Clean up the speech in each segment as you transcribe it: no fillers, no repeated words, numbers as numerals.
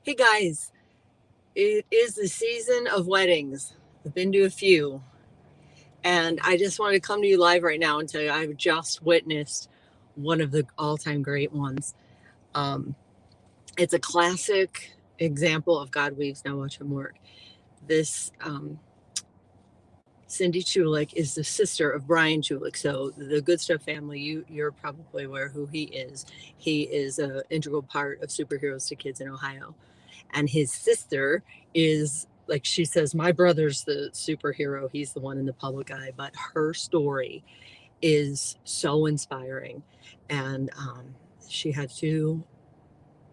Hey guys, it is the season of weddings. I've been to a few, and I just want to come to you live right now and tell you I've just witnessed one of the all time great ones. Um, it's a classic example of God weaves, now watch him work. This Cindy Chulik is the sister of Brian Chulik. So the Good Stuff family, you're probably aware who he is. He is an integral part of Superheroes to Kids in Ohio. And his sister is, like she says, my brother's the superhero. He's the one in the public eye, but her story is so inspiring. And she had two,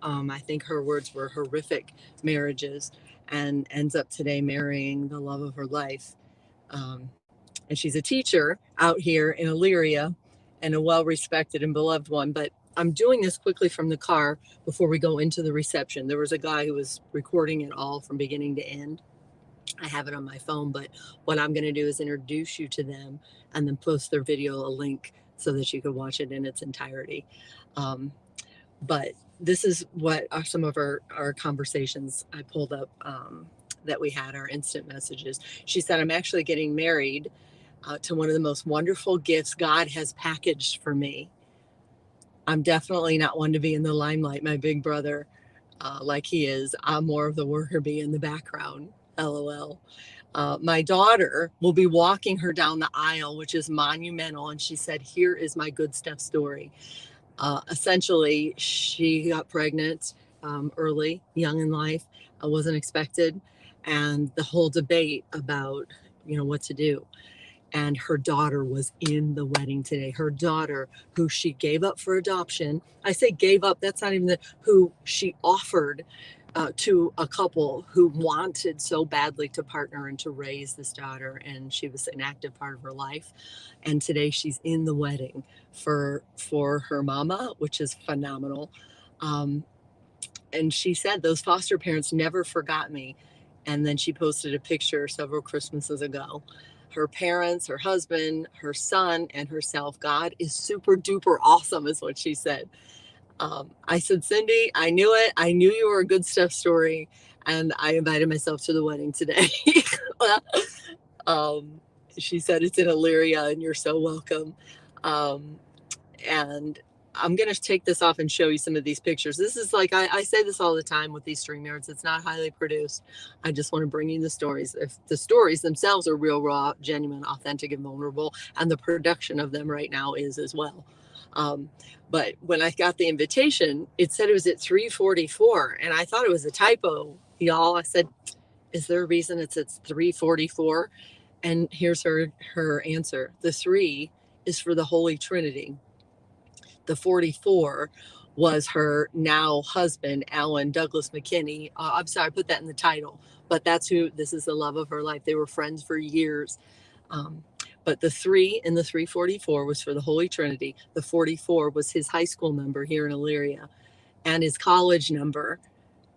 I think her words were horrific marriages, and ends up today marrying the love of her life. Um, and she's a teacher out here in Elyria, and a well respected and beloved one. But I'm doing this quickly from the car before we go into the reception. There was a guy who was recording it all from beginning to end. I have it on my phone, but what I'm going to do is introduce you to them and then post their video a link so that you can watch it in its entirety. Um, but this is what are some of our conversations I pulled up that we had, our instant messages. She said, I'm actually getting married to one of the most wonderful gifts God has packaged for me. I'm definitely not one to be in the limelight, my big brother, like he is. I'm more of the worker bee in the background. LOL. My daughter will be walking her down the aisle, which is monumental. And she said, here is my good stuff story. Essentially, she got pregnant early, young in life, wasn't expected. And the whole debate about, what to do. And her daughter was in the wedding today. Her daughter, who she gave up for adoption. I say gave up, that's not even who she offered to a couple who wanted so badly to partner and to raise this daughter. And she was an active part of her life. And today she's in the wedding for her mama, which is phenomenal. And she said those foster parents never forgot me. And then she posted a picture several Christmases ago. Her parents, her husband, her son, and herself. God is super duper awesome, is what she said. I said, Cindy, I knew it. I knew you were a good stuff story. And I invited myself to the wedding today. um, she said, it's in Elyria and you're so welcome. And I'm going to take this off and show you some of these pictures. This is like, I say this all the time with these StreamYards. It's not highly produced. I just want to bring you the stories. If the stories themselves are real, raw, genuine, authentic, and vulnerable, and the production of them right now is as well. But when I got the invitation, it said it was at 3:44, and I thought it was a typo, y'all. I said, is there a reason it's at 3:44? And here's her answer. The 3 is for the Holy Trinity. The 44 was her now husband, Alan Douglas McKinney. I'm sorry, I put that in the title, but that's who, this is the love of her life. They were friends for years. But the 3 in the 344 was for the Holy Trinity. The 44 was his high school number here in Elyria and his college number.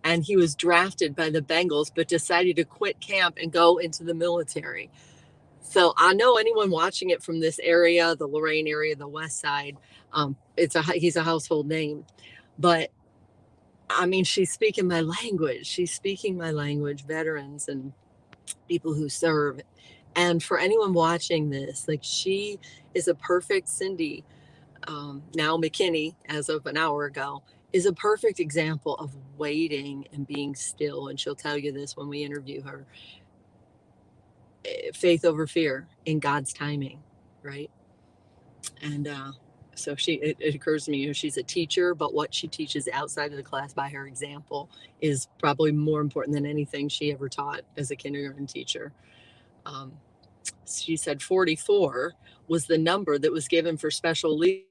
And he was drafted by the Bengals, but decided to quit camp and go into the military. So I know anyone watching it from this area, the Lorain area, the West Side, he's a household name. But I mean, she's speaking my language. She's speaking my language, veterans and people who serve. And for anyone watching this, like, she is a perfect Cindy. Now McKinney, as of an hour ago, is a perfect example of waiting and being still. And she'll tell you this when we interview her. Faith over fear in God's timing, right? And so it occurs to me, she's a teacher, but what she teaches outside of the class by her example is probably more important than anything she ever taught as a kindergarten teacher. She said 44 was the number that was given for special leave.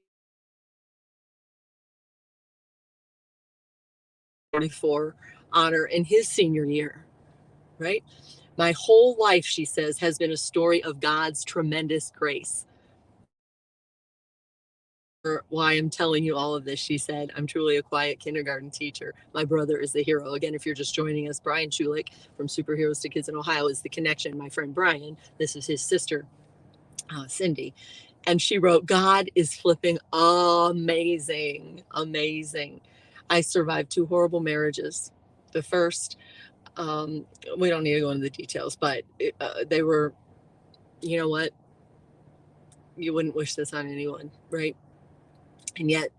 44 honor in his senior year, right? My whole life, she says, has been a story of God's tremendous grace. Why I'm telling you all of this, she said, I'm truly a quiet kindergarten teacher. My brother is the hero. Again, if you're just joining us, Brian Chulik from Superheroes to Kids in Ohio is the connection. My friend Brian, this is his sister, Cindy. And she wrote, God is flipping amazing, amazing. I survived 2 horrible marriages. The first, um, we don't need to go into the details, but they were, you know what? You wouldn't wish this on anyone, right? And yet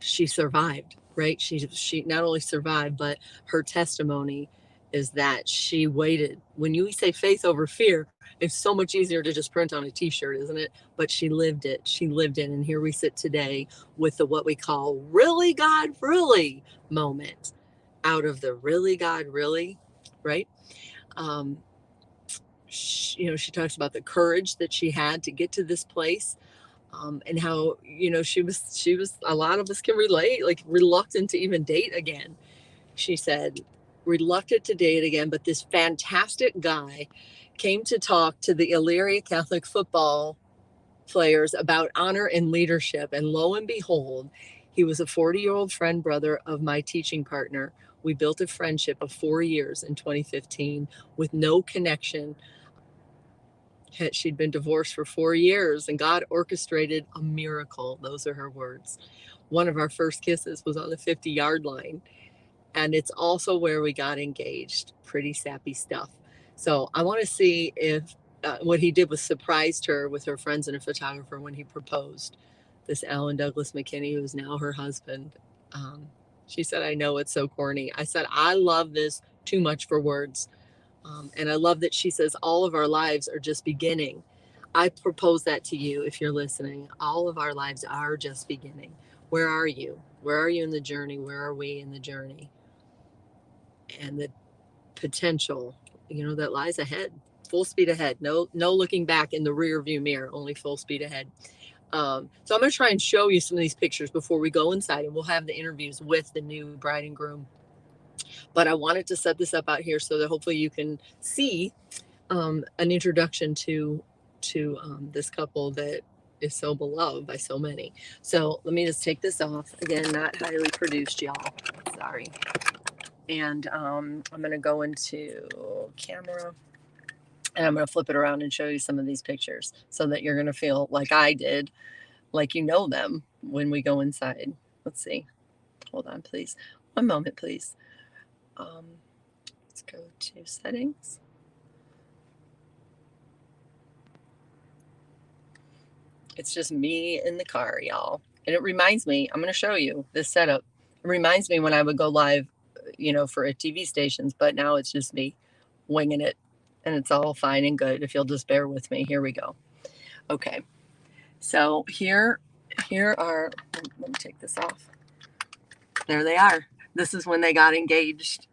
she survived, right? She not only survived, but her testimony is that she waited. When you say faith over fear, it's so much easier to just print on a t-shirt, isn't it? But she lived it. She lived it. And here we sit today with the what we call really God really moment out of the really God really, right? Um, she talks about the courage that she had to get to this place, and how she was a lot of us can relate, like reluctant to even date again. She said reluctant to date again, but this fantastic guy came to talk to the Elyria Catholic football players about honor and leadership, and lo and behold, he was a 40-year-old friend brother of my teaching partner. We built a friendship of 4 years in 2015 with no connection. She'd been divorced for 4 years, and God orchestrated a miracle. Those are her words. One of our first kisses was on the 50-yard line, and it's also where we got engaged. Pretty sappy stuff. So I want to see if what he did was surprised her with her friends and a photographer when he proposed. This Alan Douglas McKinney, who is now her husband. Um, she said, I know it's so corny. I said, I love this too much for words. And I love that she says all of our lives are just beginning. I propose that to you if you're listening. All of our lives are just beginning. Where are you? Where are you in the journey? Where are we in the journey? And the potential, that lies ahead. Full speed ahead. No looking back in the rear view mirror, only full speed ahead. So I'm going to try and show you some of these pictures before we go inside, and we'll have the interviews with the new bride and groom. But I wanted to set this up out here so that hopefully you can see an introduction to this couple that is so beloved by so many. So let me just take this off. Again, not highly produced, y'all. Sorry. And I'm going to go into camera, and I'm going to flip it around and show you some of these pictures so that you're going to feel like I did, like you know them when we go inside. Let's see. Hold on, please. One moment, please. Let's go to settings. It's just me in the car, y'all. And it reminds me, I'm going to show you this setup. It reminds me when I would go live, for TV stations, but now it's just me winging it, and it's all fine and good. If you'll just bear with me, here we go. Okay. So here are, let me take this off. There they are. This is when they got engaged.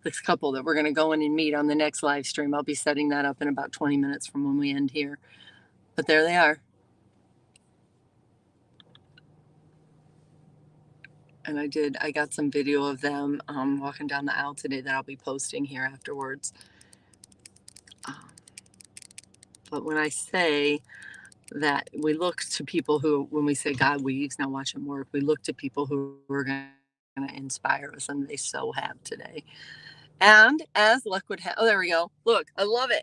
This couple that we're going to go in and meet on the next live stream. I'll be setting that up in about 20 minutes from when we end here. But there they are. And I got some video of them walking down the aisle today that I'll be posting here afterwards. But when I say that we look to people who, when we say God weaves, now watch him work, we look to people who are going to inspire us, and they so have today. And as luck would have, oh, there we go. Look, I love it.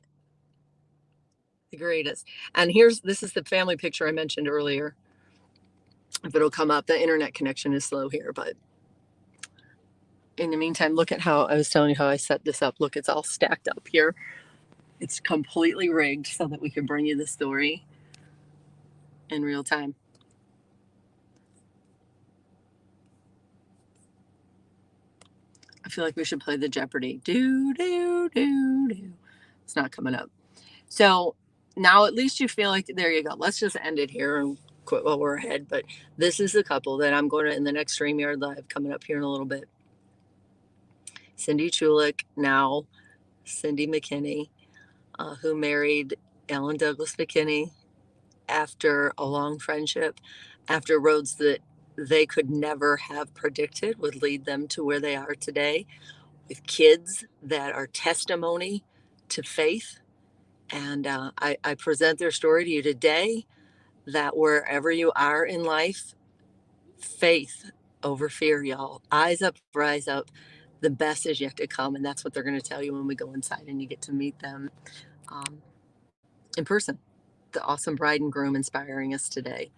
The greatest. And this is the family picture I mentioned earlier. If it'll come up, the internet connection is slow here, but in the meantime, look at how I was telling you how I set this up. Look, it's all stacked up here. It's completely rigged so that we can bring you the story in real time. I feel like we should play the Jeopardy. Do, do, do, do. It's not coming up. So now at least you feel like, there you go. Let's just end it here and quit while we're ahead. But this is the couple that I'm going to, in the next StreamYard Live coming up here in a little bit. Cindy Chulik, now Cindy McKinney, who married Alan Douglas McKinney after a long friendship, after roads that they could never have predicted would lead them to where they are today, with kids that are testimony to faith. And I present their story to you today, that wherever you are in life, faith over fear, y'all. Eyes up, rise up. The best is yet to come. And that's what they're going to tell you when we go inside and you get to meet them in person. The awesome bride and groom inspiring us today.